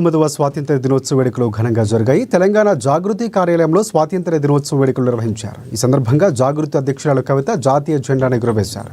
9వ స్వాతంత్ర్య దినోత్సవ వేడుకలు ఘనంగా జరిగాయి. తెలంగాణ జాగృతి కార్యాలయంలో స్వాతంత్ర్య దినోత్సవ వేడుకలు నిర్వహించారు. ఈ సందర్భంగా జాగృతి అధ్యక్షురాలు కవిత జాతీయ జెండాను ఎగురవేశారు.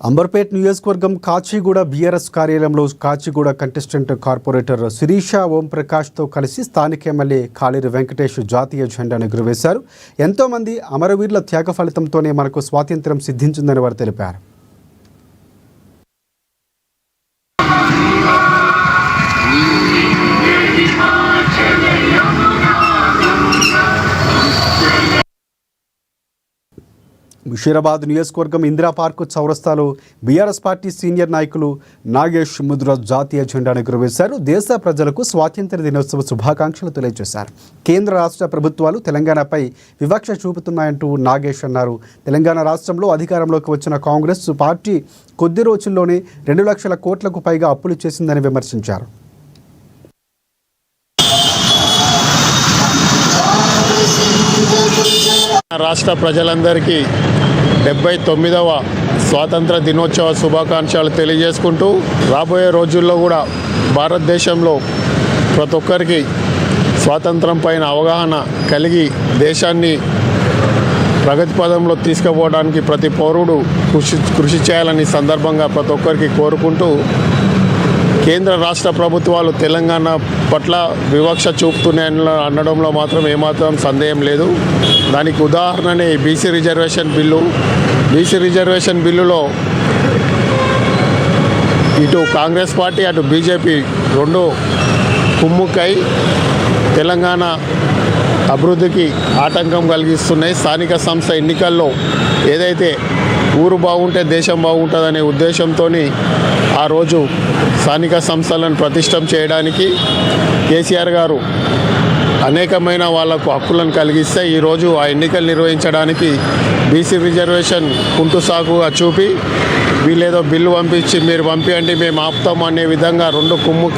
అంబర్పేట్ నియోజకవర్గం కాచిగూడ బీఆర్ఎస్ కార్యాలయంలో కాచిగూడ కంటెస్టెంట్ కార్పొరేటర్ శిరీష ఓంప్రకాష్తో కలిసి స్థానిక ఎమ్మెల్యే కాళేరు వెంకటేష్ జాతీయ జెండాను ఎగురవేశారు. ఎంతోమంది అమరవీరుల త్యాగ ఫలితంతోనే మనకు స్వాతంత్ర్యం సిద్ధించిందని వారు తెలిపారు. ముషీరాబాద్ నియోజకవర్గం ఇందిరా పార్క్ చౌరస్తాలో బీఆర్ఎస్ పార్టీ సీనియర్ నాయకులు నాగేష్ ముద్ర జాతీయ జెండాను ఎగురవేశారు. దేశ ప్రజలకు స్వాతంత్ర్య దినోత్సవ శుభాకాంక్షలు తెలియజేశారు. కేంద్ర రాష్ట్ర ప్రభుత్వాలు తెలంగాణపై వివక్ష చూపుతున్నాయంటూ నాగేష్ అన్నారు. తెలంగాణ రాష్ట్రంలో అధికారంలోకి వచ్చిన కాంగ్రెస్ పార్టీ కొద్ది రోజుల్లోనే 2 లక్షల కోట్లకు పైగా అప్పులు చేసిందని విమర్శించారు. రాష్ట్ర ప్రజలందరికీ 79వ స్వాతంత్ర దినోత్సవ శుభాకాంక్షలు తెలియజేసుకుంటూ రాబోయే రోజుల్లో కూడా భారతదేశంలో ప్రతి ఒక్కరికి స్వాతంత్రం పైన అవగాహన కలిగి దేశాన్ని ప్రగతి పదంలో తీసుకుపోవడానికి ప్రతి పౌరుడు కృషి చేయాలని సందర్భంగా ప్రతి ఒక్కరికి కోరుకుంటూ కేంద్ర రాష్ట్ర ప్రభుత్వాలు తెలంగాణ పట్ల వివక్ష చూపుతున్నాయని అనడంలో మాత్రం ఏమాత్రం సందేహం లేదు. దానికి ఉదాహరణనే బీసీ రిజర్వేషన్ బిల్లులో ఇటు కాంగ్రెస్ పార్టీ అటు బీజేపీ రెండు కుమ్ముక్కై తెలంగాణ అభివృద్ధికి ఆటంకం కలిగిస్తున్నాయి. స్థానిక సంస్థ ఎన్నికల్లో ఏదైతే ఊరు బాగుంటే దేశం బాగుంటుందనే ఉద్దేశంతో ఆ రోజు స్థానిక సంస్థలను ప్రతిష్టం చేయడానికి కేసీఆర్ గారు అనేకమైన వాళ్లకు హక్కులను కలిగిస్తే ఈరోజు ఆ ఎన్నికలు నిర్వహించడానికి బీసీ రిజర్వేషన్ కుంటు సాకుగా చూపి వీళ్ళేదో బిల్లు పంపించి మీరు పంపించండి మేము ఆపుతాం అనే విధంగా రెండు కుమ్ము